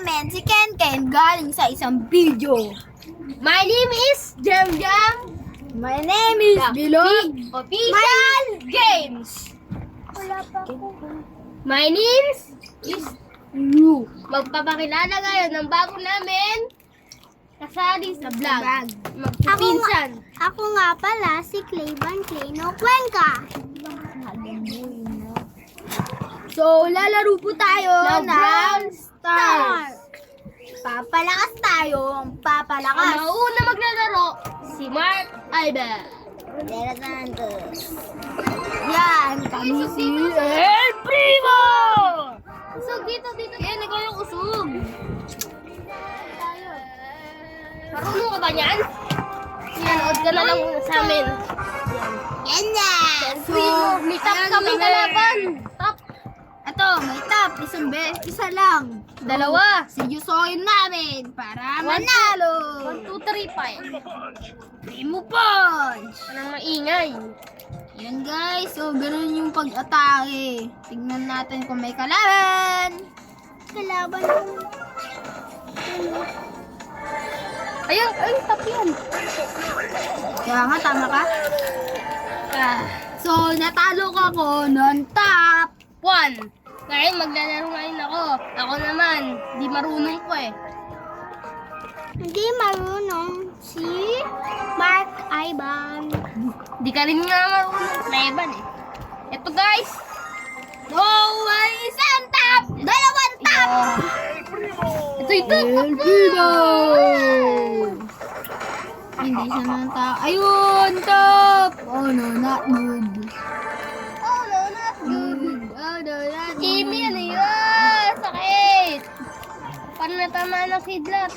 namin si Ken galing sa isang video. My name is Jam Jam. My name is Bilog. Official Games. My name is Yu. Magpapakilala ngayon ng bago namin kasali sa vlog. Magpipinsan. Ako nga pala si Clayban Clayno Cuenca. So, lalaro po tayo ng Brawl Stars. Papalakas tayo. Ang Papalakas. mauna maglalaro, si Mark Alba. Yan, kami si El Primo! Usog dito. Yan, ikaw yung usog. Marunong ka ba niyan? Nanood ka na lang sa amin. Yan na! Primo, may top kami kalaban. Top. Ito, may top. Isa lang. Dalawa. Sigyusoyin namin para One, manalo. 1, 2, 3, 5. Primo Punch! Anong maingay? Yan guys, so ganun yung pag-atake. Tignan natin kung may kalaban. Kalaban mo. Ayun, top yan. Kaya nga, tama ka? Ah, So, natalo ka ko ng top. 1. Ngayon, maglalaro ngayon ako. Ako naman, di marunong ko eh. Hindi marunong si Mark Ivan. Di ka rin nga marunong. Leban eh. Ito guys. Oh, may isang top! Dalawang top! Ito. El Primo! Hindi siya ng top. Ayun, top! Oh no, not good. Oh no, not Good. Oh no, not Kimi, ano yun? Sakit. Paano natama ng kidlat?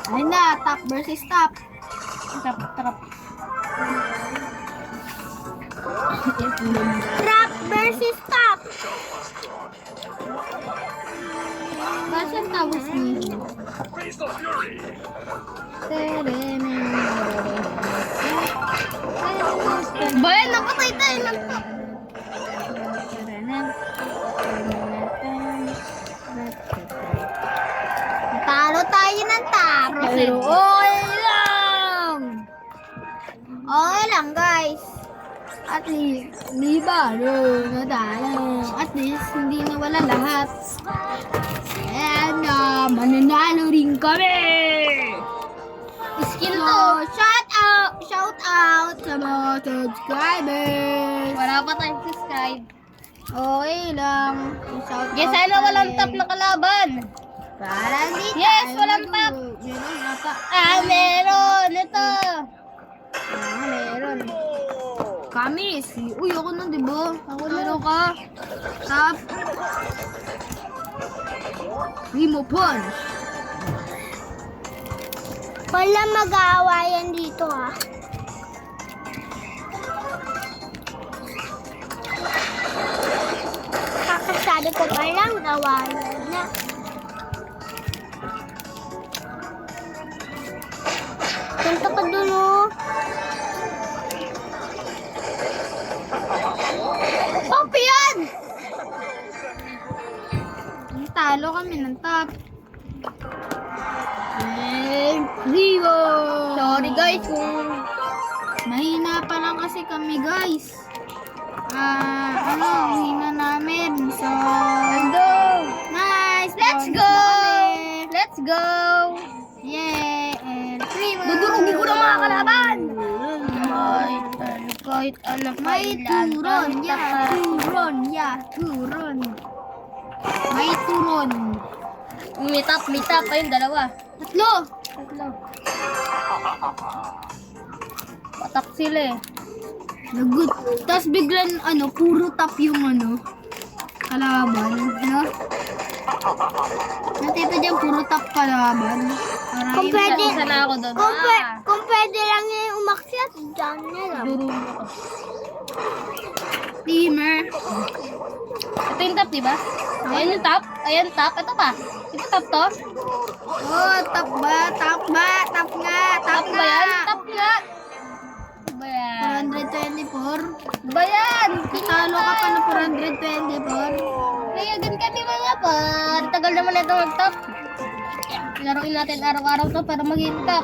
Ayun na, top versus top. Trap. Trap versus top. Basan tapos niya? Bayan, napatay tayo ng top. Talo tayo ng top. Pero okay lang. Okay lang guys. At least, di ba, natalo. At least, hindi nawala lahat. And mananalo rin kami. Skin So, to. shout out sa mga subscribers. Wala pa tayong subscribe. Okay lang. Shout Yes, out sana walang tayo. top na kalaban. Parang di Yes, tayo walang mag- top. Meron na top. Meron. Ito. Meron. Kami, uy, ako na, di ba? Ako na ka. Top. Primo Punch. Wala mag-aawayan dito ah. Kakasabi ko pa lang awayan na. Punta ka dun oh. Top yan! Talo kami ng top. Primo! Sorry guys kung Mahina pa lang kasi kami, guys. Hina namin. So, nice. Let's Bonus go! na kami. Let's go! Yeah, and Primo. Dudurugin ko ng mga kalaban! Kahit ano pa May turon, turon. May turon. May top. Ayun, dalawa. Tatlo. Patak sila eh. Lagot. Tapos biglang, puro top yung, kalaban. Natito dyan, puro top kalaban. Kung pwede, Isa na ako doon. kung pwede lang yung umakyat, dyan na lang. Durugin ko. Teamer. Ito yung top, diba? Ayan yung top. Ayan top. Ito pa. Ito top to. Oh, top ba? Top nga. Top ba yan? Top nga. Top ba yan? 424. Ba yan? Talo ka pa ng 424. Kaya gan kami mga par. Tagal naman na ito mag-top. Laruin natin araw-araw to para maging top.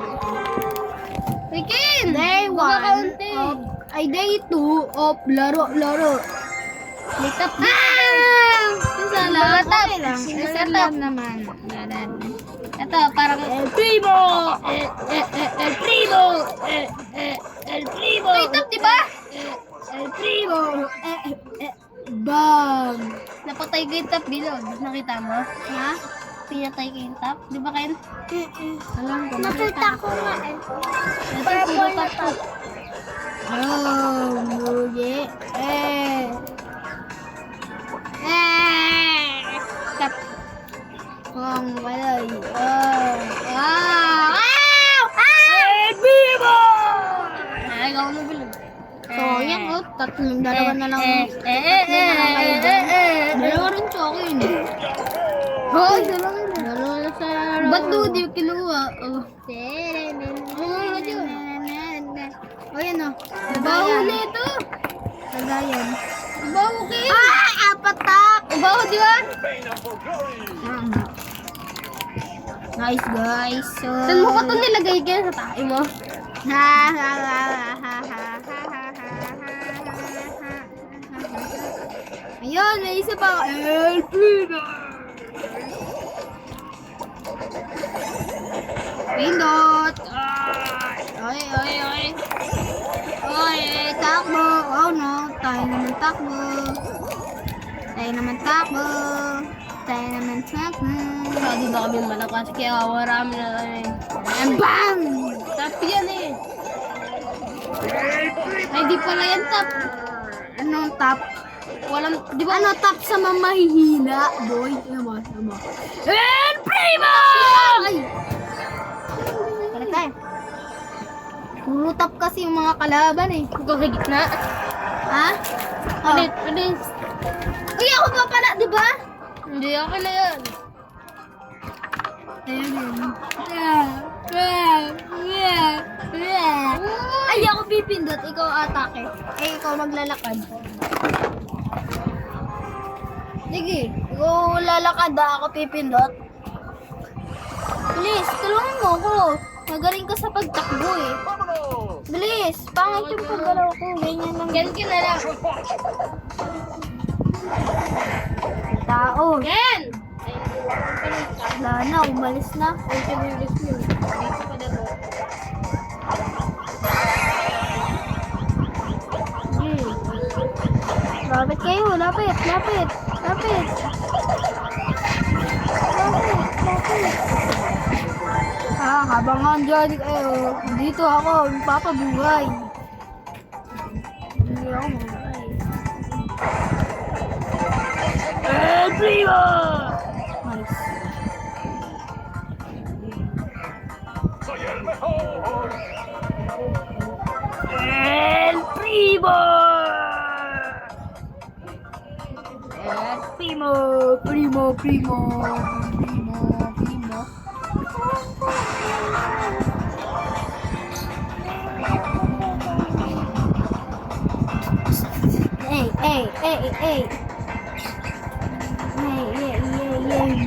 Rikin! Day 1 Magkakaunti. of, ay day 2 of laro. May top na. Isa lang, Mga top. okay lang. Mga Isa top. lang naman. Ganun. Ito, parang El Primo! El Primo! El Primo! May top, di ba? El Primo. Bang. Napatay ko yung top, Bilog. Nakita mo? Ha? Pinatay ko yung top. Di ba, Ken? Alam ko. Nakita ko nga eh. Ito, puro top to. Oh, mugi. Top. Kung walay. El Primo! Ay, ikaw na, Bilog. So, yan o. Dalawa na lang. Dalawa rin sa akin. Hoy! Dalawa na sa laro. Ba't doon di kinuha? Oh. Oh, yan o. Baho na ito. Lagayan. Baho kayo. Apatak! Baho, di ba? Nice, guys. So, Saan mo ko ito nilagay ka sa tayo mo? Ayun, may isa pa. El Primo! Pindot! Ay, takbo! Oh no, tayo naman takbo! Masyado na kami malakas kaya marami na rin. Bang! Top yan eh. Ay, di pala yan top. Anong top? Walang, di ba? Ano top sa mamahihina, boy? Ano mo? El Primo! Ay! Tara tayo. Puro top kasi yung mga kalaban eh. Ikaw sa gitna. Ha? Ulit. Uy, ako pa pala, di ba? Hindi ako na yan. Ay, ako pipindot. Ikaw atake. Eh, ikaw maglalakad. Sige, ikaw lalakad ako pipindot. Bilis, tulungan mo ako. Magaling ka sa pagtakbo eh. Bilis, pangit yung paggalaw ko. Ganyan lang. Ken na lang. Tao. Ken! Wala na, umalis na. Ay, kinilis mo. Dito ka na to. Lapit kayo, lapit. Habang andyan kayo, dito ako, papabuhay. Hindi ako mabuhay. El Primo! Nice. El Primo! Primo. Hey.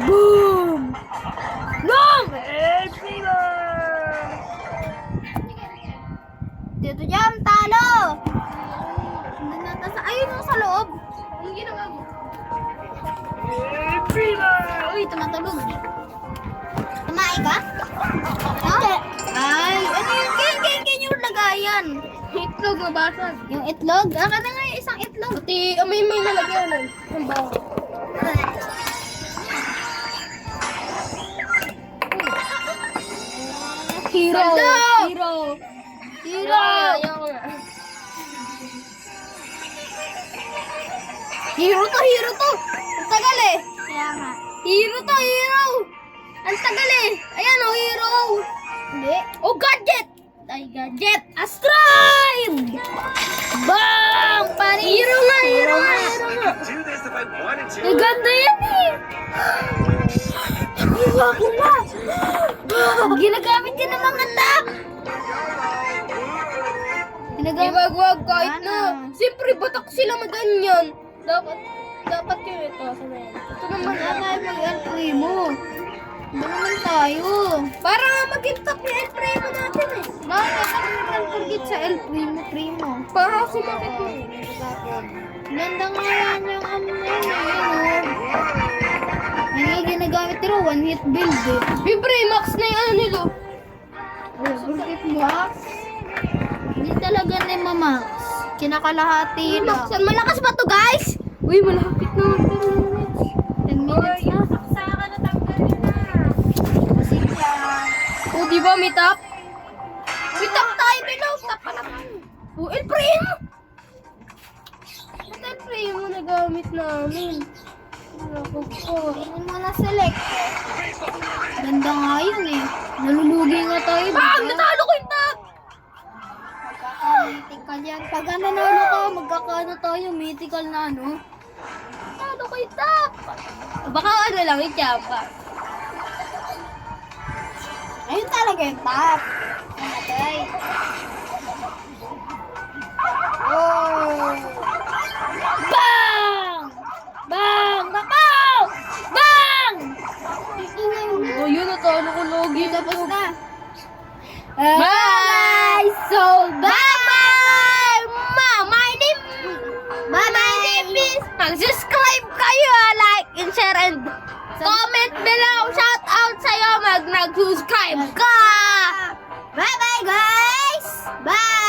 Boom! Long! El Primo! Dito jam, talo! Ayun sa loob. Ang ginawa mo? El Primo! Uy, tumatulog. Tumae ka? Hindi. Ay, ano yung ken yung lagayan? Itlog mabasag. Yung itlog? Aka na nga yung isang itlog. Pati may nalagyan. Ang baho. Hero! Hero! Hero! Ayaw nga. Hero to! Ang tagal eh! Kaya nga. Hero! Ang tagal eh! Ayan oh, hero! Hindi. Oh, gadget! Ay, gadget! Astride! Bang! Hero nga! Do this if I wanted to. Ay, ganda yan eh! Iwa ko na! Ginagamit yan ng mga tap! Iwag-wag kahit Ano? na. Siyempre, batak sila na ganyan. Dapat yun ito. Sana yan. Ito naman. Wala tayo mag-El Primo. Ba naman tayo? Para nga maging top yung El Primo natin eh. Bakit ka naman forget sa El Primo? Para sumakit mo. Ganda nga yan yung ano na yun. Yan nga ginagamit nila, one hit build eh. Siyempre, max na yung ano nilo. Forget mo ah. Hindi talaga na yung mamax. Kinakalahati lang. Saan malakas ba to guys? Uy, malapit na. 10 minutes na. Kasi Oh, di ba may top? May top tayo, below. Top pa naman. Oh, El Primo! Ba't El Primo na gamit namin? Naku po. Hindi mo na select. Ganda nga yun eh. Nalulugi nga tayo. Bang! Natalo ko yung top! Magkaka-mythical ka dyan. Pag nanalo ka, magkakaano tayo, mythical na ano. Natalo ko yung top! Baka ano lang, i-champa. Ayun talaga yung top. Okay. Oh! Bang! Bang! Bang! Bang! Oh, yun, natalo ko logi. Tapos na. Bye! So, bye-bye! My name is... Mag-subscribe kayo, like and share and comment below. Shout out sa'yo, nag-subscribe ka! Bye-bye guys! Bye!